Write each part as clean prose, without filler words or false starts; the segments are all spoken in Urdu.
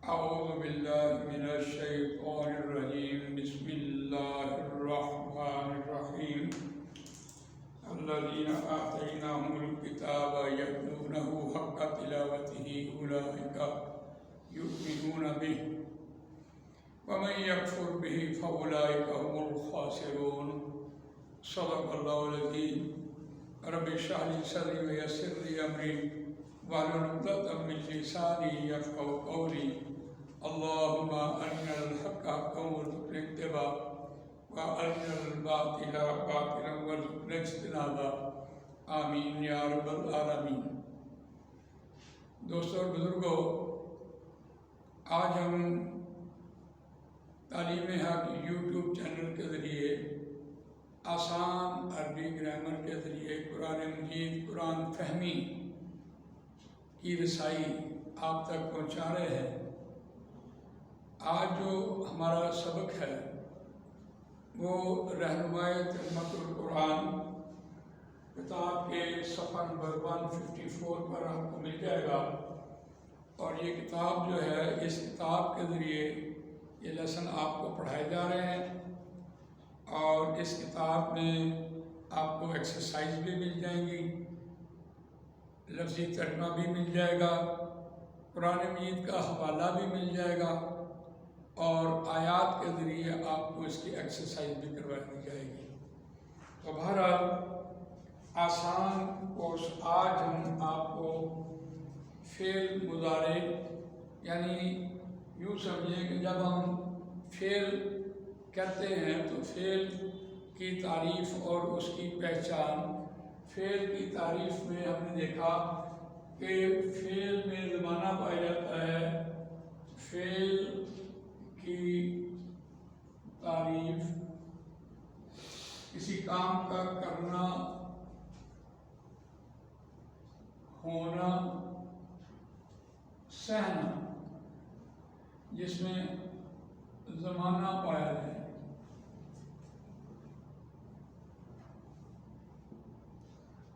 أعوذ بالله من الشيطان الرجيم بسم الله الرحمن الرحيم الذين آتيناهم الكتاب يتلونه حق تلاوته أولئك يؤمنون به ومن يكفر به فأولئك هم الخاسرون صدق الله العظيم رب اشرح لي صدري ويسر لي أمري واحلل عقدة من لساني يفقهوا قولي اللهم أرنا الحق حقا وارزقنا اتباعه وأرنا الباطل باطلا وارزقنا اجتنابه آمین یا رب العالمین۔ دوستوں اور بزرگوں، آج ہم تعلیم حق یوٹیوب چینل کے ذریعے آسان عربی گرامر کے ذریعے قرآن مجید قرآن فہمی کی رسائی آپ تک پہنچا رہے ہیں۔ آج جو ہمارا سبق ہے وہ رہنمائے ترجمۃ القرآن کتاب کے صفحہ نمبر 154 پر آپ کو مل جائے گا، اور یہ کتاب جو ہے اس کتاب کے ذریعے یہ لیسن آپ کو پڑھائے جا رہے ہیں، اور اس کتاب میں آپ کو ایکسرسائز بھی مل جائیں گی، لفظی ترجمہ بھی مل جائے گا، قرآن مجید کا حوالہ بھی مل جائے گا، اور آیات کے ذریعے آپ کو اس کی ایکسرسائز بھی کروائی دی جائے گی۔ تو بہرحال آسان کورس آج ہم آپ کو فعل مضارع، یعنی یوں سمجھیں کہ جب ہم فعل کرتے ہیں تو فعل کی تعریف اور اس کی پہچان۔ فعل کی تعریف میں ہم نے دیکھا کہ فعل میں زمانہ پایا جاتا ہے۔ فعل کی تعریف کسی کام کا کرنا، ہونا، سہنا، جس میں زمانہ پایا جائے۔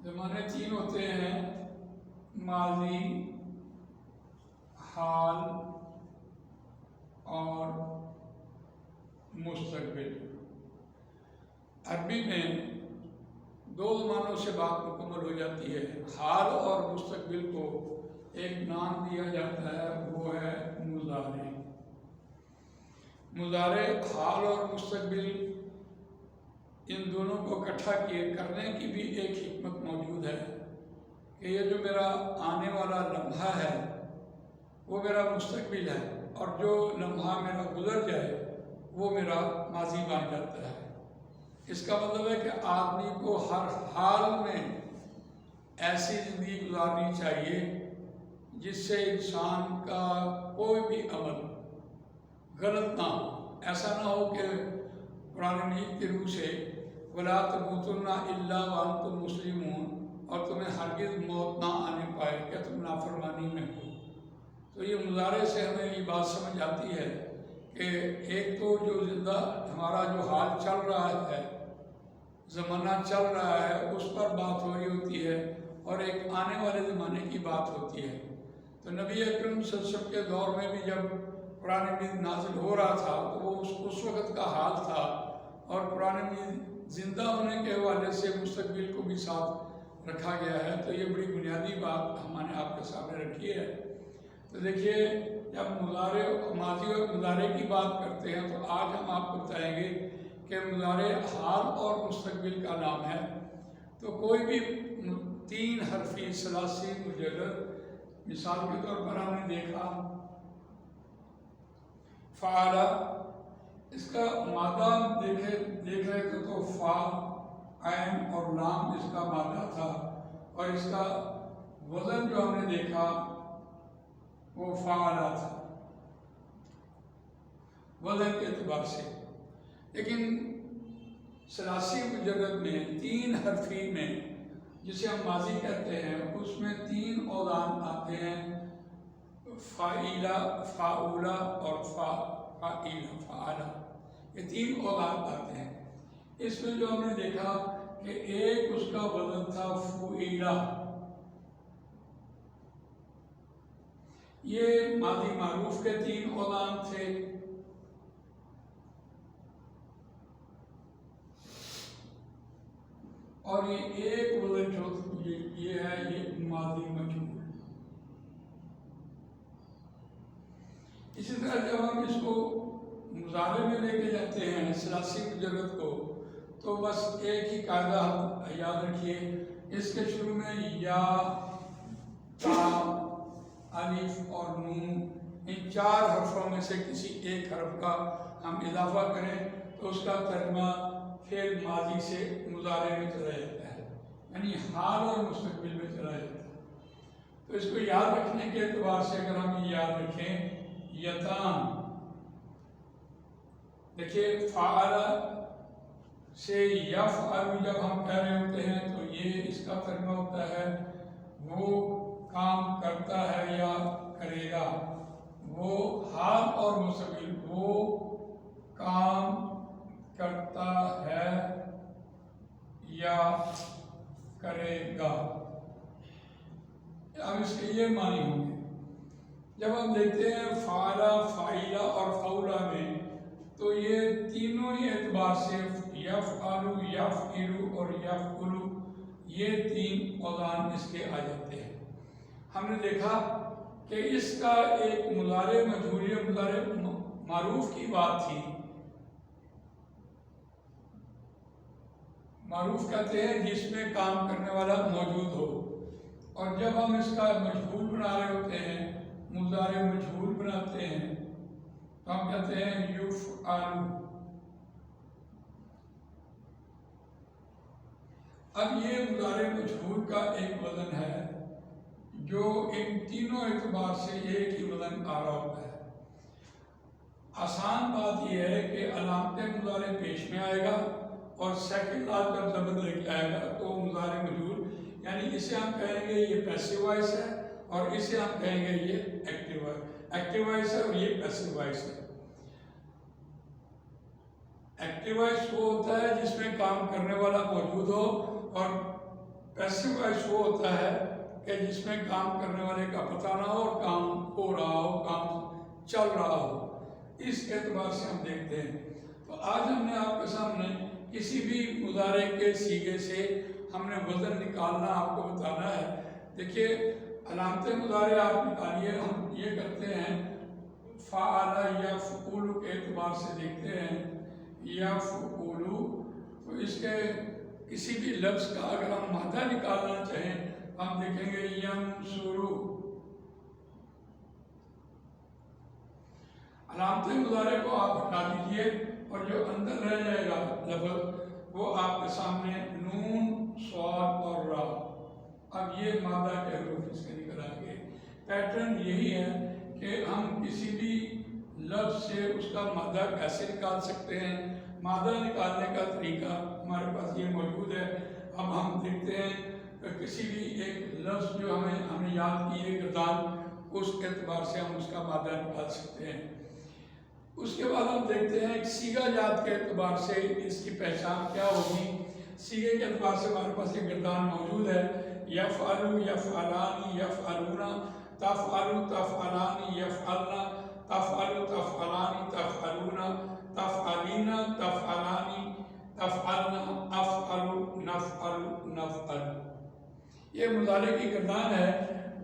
زمانے تین ہوتے ہیں: ماضی، حال اور مستقبل۔ عربی میں دو زمانوں سے بات مکمل ہو جاتی ہے۔ حال اور مستقبل کو ایک نام دیا جاتا ہے، وہ ہے مضارع۔ مضارع، حال اور مستقبل، ان دونوں کو اکٹھا کرنے کی بھی ایک حکمت موجود ہے کہ یہ جو میرا آنے والا لمحہ ہے وہ میرا مستقبل ہے، اور جو لمحہ میرا گزر جائے وہ میرا ماضی بن جاتا ہے۔ اس کا مطلب ہے کہ آدمی کو ہر حال میں ایسی زندگی گزارنی چاہیے جس سے انسان کا کوئی بھی عمل غلط نہ ہو۔ ایسا نہ ہو کہ قرآن مجید کی روح سے وَلَا تَمُوتُنَّ إِلَّا وَأَنْتُمْ مُسْلِمُونَ، اور تمہیں ہرگز موت نہ آنے پائے کہ تم نافرمانی میں ہو۔ تو یہ مضارع سے ہمیں یہ بات سمجھ آتی ہے کہ ایک تو جو زندہ ہمارا جو حال چل رہا ہے، زمانہ چل رہا ہے، اس پر بات ہو رہی ہوتی ہے، اور ایک آنے والے زمانے کی بات ہوتی ہے۔ تو نبی اکرم صلی اللہ علیہ وسلم کے دور میں بھی جب قرآن مجید نازل ہو رہا تھا تو وہ اس وقت کا حال تھا، اور قرآن مجید زندہ ہونے کے حوالے سے مستقبل کو بھی ساتھ رکھا گیا ہے۔ تو یہ بڑی بنیادی بات ہم نے آپ کے سامنے رکھی ہے۔ تو دیکھیے، جب مضارع، ماضی اور مضارع کی بات کرتے ہیں تو آج ہم آپ کو بتائیں گے کہ مضارع حال اور مستقبل کا نام ہے۔ تو کوئی بھی تین حرفی ثلاثی مجرد، مثال کے طور پر ہم نے دیکھا فعل، اس کا مادہ دیکھ رہے تھے تو فا، عین اور لام اس کا مادہ تھا، اور اس کا وزن جو ہم نے دیکھا وہ فعلا تھا وزن کے اعتبار سے۔ لیکن ثلاثی مجرد میں تین حرفی میں، جسے ہم ماضی کہتے ہیں، اس میں تین اوزان آتے ہیں: فاعیلا، فاعولا اور فاعیلا، فعلا۔ یہ تین اوزان آتے ہیں۔ اس میں جو ہم نے دیکھا کہ ایک اس کا وزن تھا فعیلا، یہ ماضی معروف کے 3 اوزان تھے. اور یہ ایک وزن جو یہ ہے یہ ماضی مجہول. اسی طرح جب ہم اس کو مضارع میں لے کے جاتے ہیں ثلاثی مجرد کو، تو بس ایک ہی قاعدہ ہم یاد رکھیے، اس کے شروع میں یا، تا، الف اور نون، ان 4 حرفوں میں سے کسی ایک حرف کا ہم اضافہ کریں تو اس کا ترجمہ فعل ماضی سے مضارع میں چلا جاتا ہے، یعنی حال اور مستقبل میں چلا جاتا ہے. تو اس کو یاد رکھنے کے اعتبار سے اگر ہم یہ یاد رکھیں، یتان، دیکھیے فعل سے یفعل جب ہم کہہ رہے ہوتے ہیں تو یہ اس کا ترجمہ ہوتا ہے وہ کام کرتا ہے یا کرے گا. وہ حال اور مستقبل، وہ کام کرتا ہے یا کرے گا. اب اس کے یہ معنی ہوں گے. جب ہم دیکھتے ہیں فعلا، فعیلا اور فعولا میں، تو یہ تینوں ہی اعتبار سے یفعلو، یفعلو اور یفعلو، یہ 3 اوزان اس کے آ جاتے ہیں. ہم نے دیکھا کہ اس کا ایک مضارع مجہول یا مضارع معروف کی بات تھی. معروف کہتے ہیں جس میں کام کرنے والا موجود ہو، اور جب ہم اس کا مجہول بنا رہے ہوتے ہیں، مضارع مجہول بناتے ہیں، تو ہم کہتے ہیں یفعل. اب یہ مضارع مجہول کا ایک وزن ہے جو ان تینوں اعتبار سے ایک ہی وزن آ رہا ہوتا ہے. آسان بات یہ ہے کہ علامت مضارع پیش میں آئے گا اور سیکنڈ لفظ جب ضمیر لے کے آئے گا تو مضارع مجہول، یعنی اسے ہم کہیں گے یہ پیسو وائس ہے، اور اسے ہم کہیں گے یہ ایکٹیو وائس ہے، اور یہ پیسو وائس ہے. ایکٹیو وائس وہ ہوتا ہے جس میں کام کرنے والا موجود ہو، اور پیسو وائس وہ ہوتا ہے کہ جس میں کام کرنے والے کا پتہ نہ ہو اور کام ہو رہا ہو، کام چل رہا ہو. اس اعتبار سے ہم دیکھتے ہیں. تو آج ہم نے آپ کے سامنے کسی بھی مضارع کے صیغے سے ہم نے وزن نکالنا آپ کو بتانا ہے. دیکھیے علامت مضارع آپ نکالیے. ہم یہ کرتے ہیں فعل یفعل کے اعتبار سے دیکھتے ہیں یفعل، تو اس کے کسی بھی لفظ کا اگر ہم مادہ نکالنا چاہیں ہم دیکھیں گے ینصر. علامت مضارع کو آپ ہٹا دیجئے اور جو اندر رہ جائے گا لفظ وہ آپ کے سامنے نون، صاد اور را. اب یہ مادہ کے حروف اس کے نکل آئیں گے. پیٹرن یہی ہے کہ ہم کسی بھی لفظ سے اس کا مادہ کیسے نکال سکتے ہیں. مادہ نکالنے کا طریقہ ہمارے پاس یہ موجود ہے. اب ہم دیکھتے ہیں کہ کسی بھی ایک لفظ جو ہم نے یاد کی ہے گردان، اس اعتبار سے ہم اس کا مادہ نکال سکتے ہیں. اس کے بعد ہم دیکھتے ہیں ایک صیغہ جات کے اعتبار سے اس کی پہچان کیا ہوگی. صیغے کے اعتبار سے ہمارے پاس یہ گردان موجود ہے. یفعلو، یفعلانی، یفعلونا، تفعلو، تفعلانی، یفعلنا، تفعلو، تفعلانی، تفعلونا، تفعلینا، تفعلانی، تفعلنا، افعلو، نفعلو، نفعل. یہ مضارع کی گردان ہے.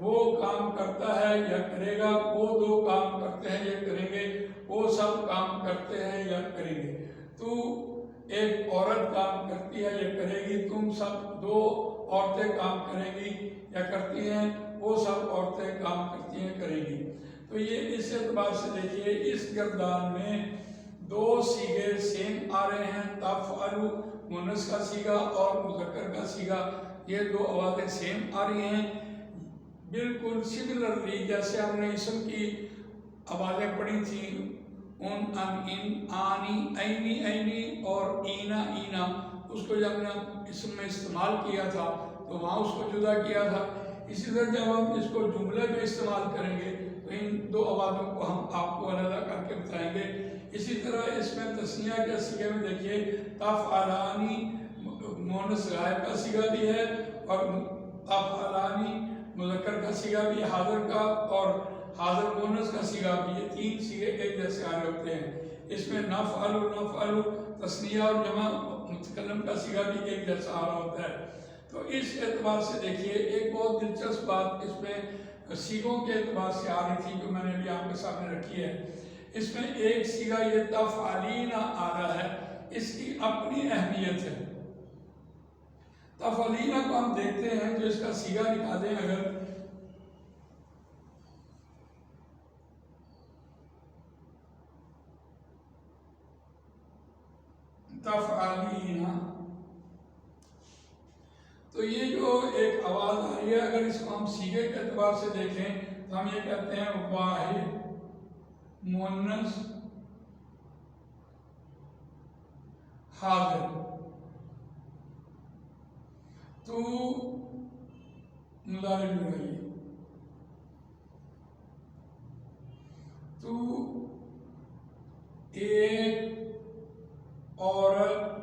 وہ کام کرتا ہے یا کرے گا، وہ 2 کام کرتے ہیں یا کریں گے، وہ سب کام کرتے ہیں یا کریں گے. تو ایک عورت کام کرتی ہے یا کرے گی، تم سب 2 عورتیں کام کریں گی یا کرتی ہیں، وہ سب عورتیں کام کرتی ہیں کریں گی. تو یہ اس اعتبار سے دیکھیے اس گردان میں 2 صیغے سیم آ رہے ہیں. تفعلو مؤنث کا صیغہ اور مذکر کا صیغہ، یہ 2 آوازیں سیم آ رہی ہیں. بالکل سملرلی جیسے ہم نے اسم کی آوازیں پڑھی تھیں، ان، ان، آنی، اینی، اینی اور اینا، اینا، اس کو جب ہم نے اسم میں استعمال کیا تھا تو وہاں اس کو جدا کیا تھا. اسی طرح جب ہم اس کو جملے میں استعمال کریں گے تو ان 2 آوازوں کو ہم آپ کو علیحدہ کر کے بتائیں گے. اسی طرح اس میں تثنیہ کے صیغے میں دیکھیے تفعلانی مؤنث غائب کا صیغہ بھی ہے، اور تفعلانی مذکر کا صیغہ بھی حاضر کا، اور حاضر مونس کا صیغہ بھی، یہ تین صیغے ایک جیسے آ رہے ہوتے ہیں۔ اس میں نفعل تثنیہ اور جمع متکلم کا صیغہ بھی ایک جیسا آ رہا ہوتا ہے۔ تو اس اعتبار سے دیکھیے ایک بہت دلچسپ بات اس میں صیغوں کے اعتبار سے آ رہی تھی جو میں نے ابھی آپ کے سامنے رکھی ہے۔ اس میں ایک صیغہ یہ تفعلین آ رہا ہے، اس کی اپنی اہمیت ہے۔ تفعلین کو ہم دیکھتے ہیں جو اس کا صیغہ نکالیں، اگر تفعلین، تو یہ جو ایک آواز آ رہی ہے اگر اس کو ہم صیغے کے اعتبار سے دیکھیں تو ہم یہ کہتے ہیں واحد مؤنث حاضر۔ تو مضارع میں رہی، تو ایک عورت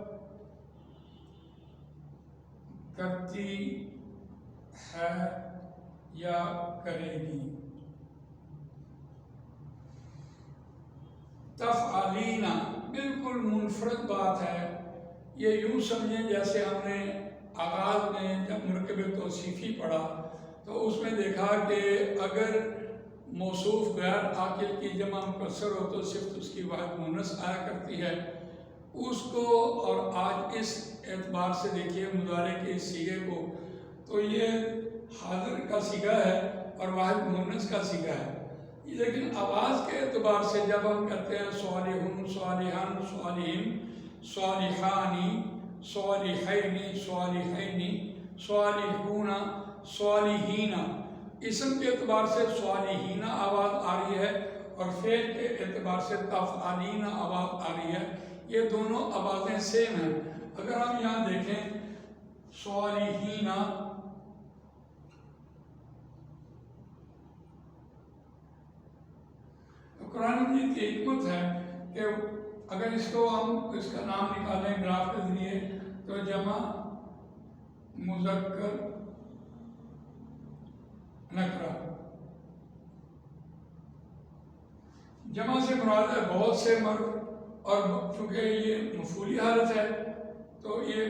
کرتی ہے یا کرے گی۔ تفعلین بالکل منفرد بات ہے۔ یہ یوں سمجھیں جیسے ہم نے آغاز میں جب مرکب توصیفی پڑھا تو اس میں دیکھا کہ اگر موصوف غیر عاقل کی جمع مکسر ہو تو صرف اس کی واحد مؤنث آیا کرتی ہے اس کو، اور آج اس اعتبار سے دیکھیے مضارع کے اس صیغے کو تو یہ حاضر کا صیغہ ہے اور واحد مؤنث کا صیغہ ہے۔ لیکن آواز کے اعتبار سے جب ہم کہتے ہیں صالحون، صالحان، صالحین، صالحانی، صالحین، صالحین، صالحون، صالحین، اسم کے اعتبار سے صالحین آواز آ رہی ہے اور فعل کے اعتبار سے تفعلین آواز آ رہی ہے۔ یہ دونوں آوازیں سیم ہیں۔ اگر ہم یہاں دیکھیں صالحین، قرآن مجید کی حکمت ہے کہ اگر اس کو ہم اس کا نام نکالیں گراف کے ذریعے تو جمع مذکر نکرہ، جمع سے مراد ہے بہت سے مرد، اور چونکہ یہ مفعولی حالت ہے تو یہ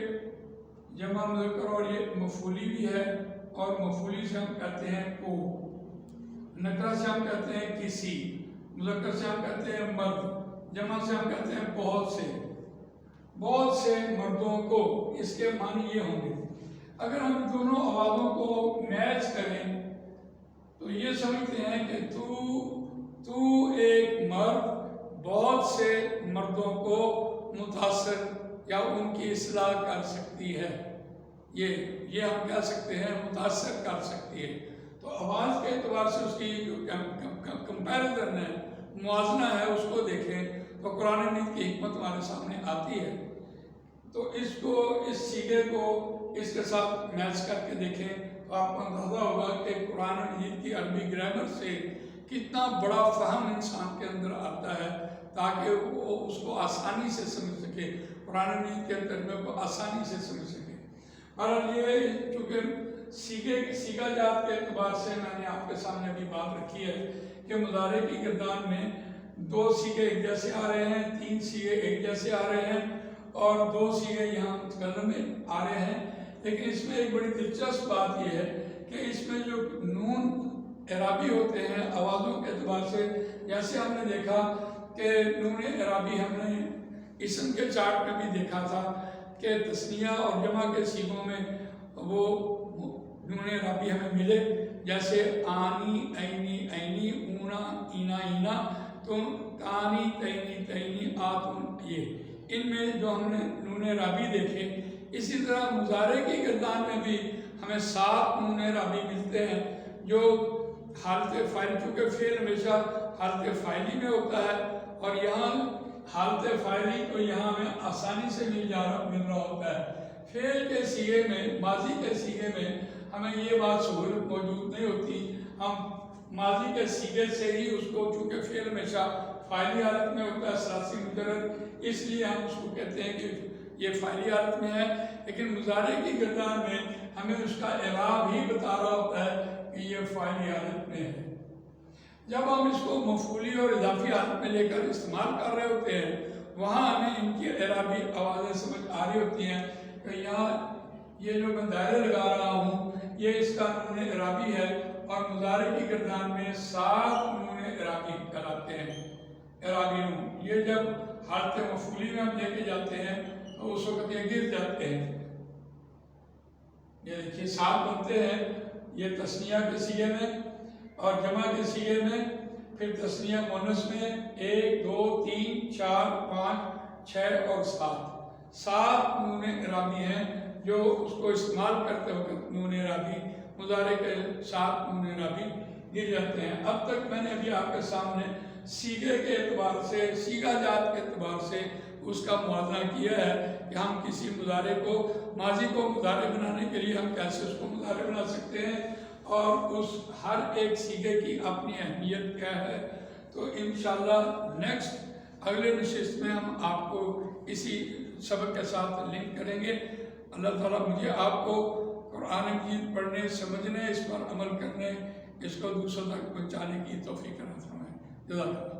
جمع مذکر اور یہ مفعولی بھی ہے، اور مفعولی سے ہم کہتے ہیں کو، نکرہ سے ہم کہتے ہیں کسی، مذکر سے ہم کہتے ہیں مرد، جمع سے ہم کہتے ہیں بہت سے مردوں کو۔ اس کے معنی یہ ہوں گے۔ اگر ہم دونوں آوازوں کو میچ کریں تو یہ سمجھتے ہیں کہ تو ایک مرد بہت سے مردوں کو متاثر یا ان کی اصلاح کر سکتی ہے، یہ ہم کہہ سکتے ہیں متاثر کر سکتی ہے۔ تو آواز کے اعتبار سے اس کی جو کمپیریزن ہے، موازنہ ہے، اس کو دیکھیں تو قرآن مجید کی حکمت ہمارے سامنے آتی ہے۔ تو اس صیغے کو اس کے ساتھ میچ کر کے دیکھیں تو آپ کو اندازہ ہوگا کہ قرآن مجید کی عربی گرامر سے کتنا بڑا فہم انسان کے اندر آتا ہے تاکہ وہ اس کو آسانی سے سمجھ سکے، قرآن مجید کے ترجمے کو آسانی سے سمجھ سکے۔ اور یہ چونکہ صیغہ جات کے اعتبار سے میں نے آپ کے سامنے بھی بات رکھی ہے کہ مضارع کی گردان میں 2 صیغے ایک جیسے آ رہے ہیں، 3 صیغے ایک جیسے آ رہے ہیں اور 2 صیغے یہاں متکلم میں آ رہے ہیں۔ لیکن اس میں ایک بڑی دلچسپ بات یہ ہے کہ اس میں جو نون اعرابی ہوتے ہیں آوازوں کے اعتبار سے، جیسے ہم نے دیکھا کہ نون اعرابی ہم نے اسم کے چارٹ میں بھی دیکھا تھا کہ تثنیہ اور جمع کے صیغوں میں وہ نون اعرابی ہمیں ملے، جیسے آنی، عینی، عینی، اونا، اینا، اینا، تم، تانی، تینی، تینی، آتن، یہ ان میں جو ہم نے نون اعرابی دیکھے۔ اسی طرح مضارع کی گردان میں بھی ہمیں 7 نون اعرابی ملتے ہیں جو حالت فاعل، چونکہ فعل ہمیشہ حالت فاعلی میں ہوتا ہے اور یہاں حالت فاعلی تو یہاں ہمیں آسانی سے مل رہا ہوتا ہے۔ فعل کے صیغے میں، ماضی کے صیغے میں ہمیں یہ بات سہولت موجود نہیں ہوتی، ہم ماضی کے صیغے سے ہی اس کو، چونکہ فعل ہمیشہ فاعلی حالت میں ہوتا ہے ثلاثی مجرد، اس لیے ہم اس کو کہتے ہیں کہ یہ فاعلی حالت میں ہے۔ لیکن مضارع کی گردان میں ہمیں اس کا اعراب ہی بتا رہا ہوتا ہے کہ یہ فاعلی حالت میں ہے۔ جب ہم اس کو مفعولی اور اضافی حالت میں لے کر استعمال کر رہے ہوتے ہیں وہاں ہمیں ان کی اعرابی آوازیں سمجھ آ رہی ہوتی ہیں کہ یہاں یہ جو میں دائرے لگا رہا ہوں یہ اس کا نون اعرابی ہے، اور مضارع کی گردان میں 7 نون اعرابی کہلاتے ہیں۔ اعرابی نون یہ جب حالت مفعولی میں ہم لے کے جاتے ہیں تو اس وقت یہ گر جاتے ہیں۔ یہ دیکھیے 7 بنتے ہیں، یہ تثنیہ کے صیغے میں اور جمع کے صیغے میں، پھر تثنیہ مؤنث میں 1 2 3 4 5 6 اور 7 نون اعرابی ہیں جو اس کو استعمال کرتے وقت نون اعرابی مضارع کے 7 نون اعرابی گر جاتے ہیں۔ اب تک میں نے ابھی آپ کے سامنے صیغے کے اعتبار سے، صیغہ جات کے اعتبار سے اس کا موازنہ کیا ہے کہ ہم کسی مضارع کو، ماضی کو مضارع بنانے کے لیے ہم کیسے اس کو مضارع بنا سکتے ہیں، اور اس ہر ایک صیغے کی اپنی اہمیت کیا ہے۔ تو انشاءاللہ نیکسٹ اگلے نشست میں ہم آپ کو اسی سبق کے ساتھ لنک کریں گے۔ اللہ تعالیٰ مجھے آپ کو قرآن مجید پڑھنے، سمجھنے، اس پر عمل کرنے، اس کو دوسروں تک پہنچانے کی توفیق عطا فرمائے۔ جزاک اللہ۔